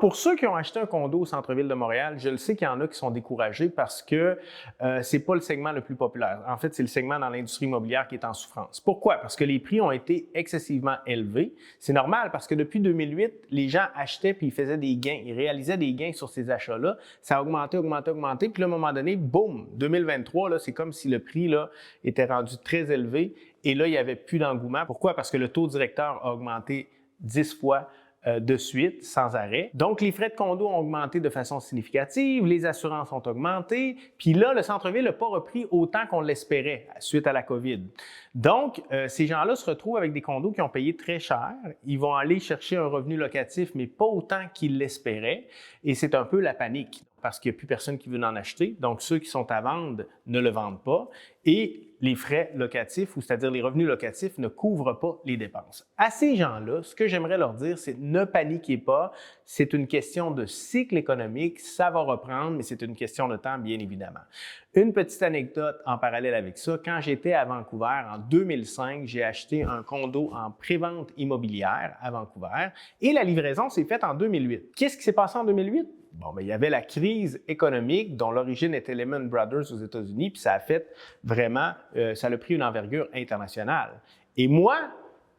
pour ceux qui ont acheté un condo au centre-ville de Montréal, je le sais qu'il y en a qui sont découragés parce que c'est pas le segment le plus populaire. En fait, c'est le segment dans l'industrie immobilière qui est en souffrance. Pourquoi? Parce que les prix ont été excessivement élevés. C'est normal parce que depuis 2008, les gens achetaient puis ils faisaient des gains. Ils réalisaient des gains sur ces achats-là. Ça a augmenté, augmenté, augmenté. Puis là, à un moment donné, boum, 2023, là, c'est comme si le prix là, était rendu très élevé. Et là, il n'y avait plus d'engouement. Pourquoi? Parce que le taux directeur a augmenté 10 fois de suite, sans arrêt. Donc, les frais de condo ont augmenté de façon significative, les assurances ont augmenté, puis là, le centre-ville n'a pas repris autant qu'on l'espérait suite à la COVID. Donc, ces gens-là se retrouvent avec des condos qui ont payé très cher. Ils vont aller chercher un revenu locatif, mais pas autant qu'ils l'espéraient, et c'est un peu la panique parce qu'il n'y a plus personne qui veut en acheter. Donc, ceux qui sont à vendre ne le vendent pas et les frais locatifs, ou c'est-à-dire les revenus locatifs, ne couvrent pas les dépenses. À ces gens-là, ce que j'aimerais leur dire, c'est ne paniquez pas. C'est une question de cycle économique. Ça va reprendre, mais c'est une question de temps, bien évidemment. Une petite anecdote en parallèle avec ça. Quand j'étais à Vancouver, en 2005, j'ai acheté un condo en prévente immobilière à Vancouver et la livraison s'est faite en 2008. Qu'est-ce qui s'est passé en 2008? Bon, bien, il y avait la crise économique dont l'origine était Lehman Brothers aux États-Unis, puis ça a fait vraiment, ça a pris une envergure internationale. Et moi,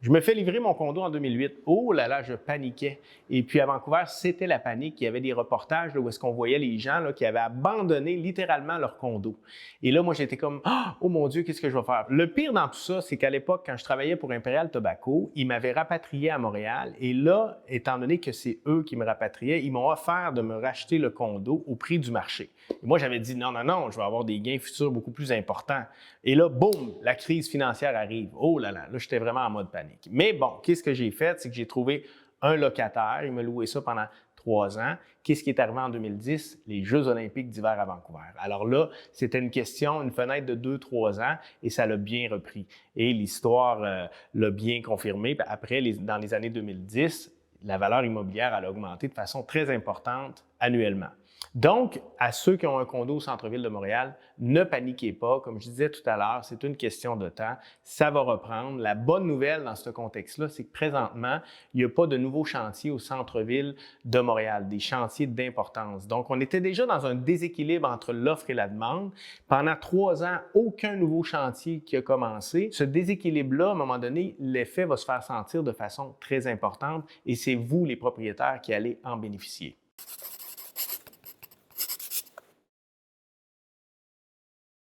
je me fais livrer mon condo en 2008. Oh là là, je paniquais. Et puis à Vancouver, c'était la panique. Il y avait des reportages là, où est-ce qu'on voyait les gens là, qui avaient abandonné littéralement leur condo. Et là, moi, j'étais comme, oh mon Dieu, qu'est-ce que je vais faire? Le pire dans tout ça, c'est qu'à l'époque, quand je travaillais pour Imperial Tobacco, ils m'avaient rapatrié à Montréal. Et là, étant donné que c'est eux qui me rapatriaient, ils m'ont offert de me racheter le condo au prix du marché. Et moi, j'avais dit, non, non, non, je vais avoir des gains futurs beaucoup plus importants. Et là, boum, la crise financière arrive. Oh là là, là, j'étais vraiment en mode panique. Mais bon, qu'est-ce que j'ai fait? C'est que j'ai trouvé un locataire. Il m'a loué ça pendant 3 ans. Qu'est-ce qui est arrivé en 2010? Les Jeux olympiques d'hiver à Vancouver. Alors là, c'était une question, une fenêtre de 2-3 ans et ça l'a bien repris. Et l'histoire l'a bien confirmé. Après, dans les années 2010, la valeur immobilière elle a augmenté de façon très importante annuellement. Donc, à ceux qui ont un condo au centre-ville de Montréal, ne paniquez pas. Comme je disais tout à l'heure, c'est une question de temps. Ça va reprendre. La bonne nouvelle dans ce contexte-là, c'est que présentement, il n'y a pas de nouveaux chantiers au centre-ville de Montréal, des chantiers d'importance. Donc, on était déjà dans un déséquilibre entre l'offre et la demande. Pendant 3 ans, aucun nouveau chantier qui a commencé. Ce déséquilibre-là, à un moment donné, l'effet va se faire sentir de façon très importante et c'est vous, les propriétaires, qui allez en bénéficier.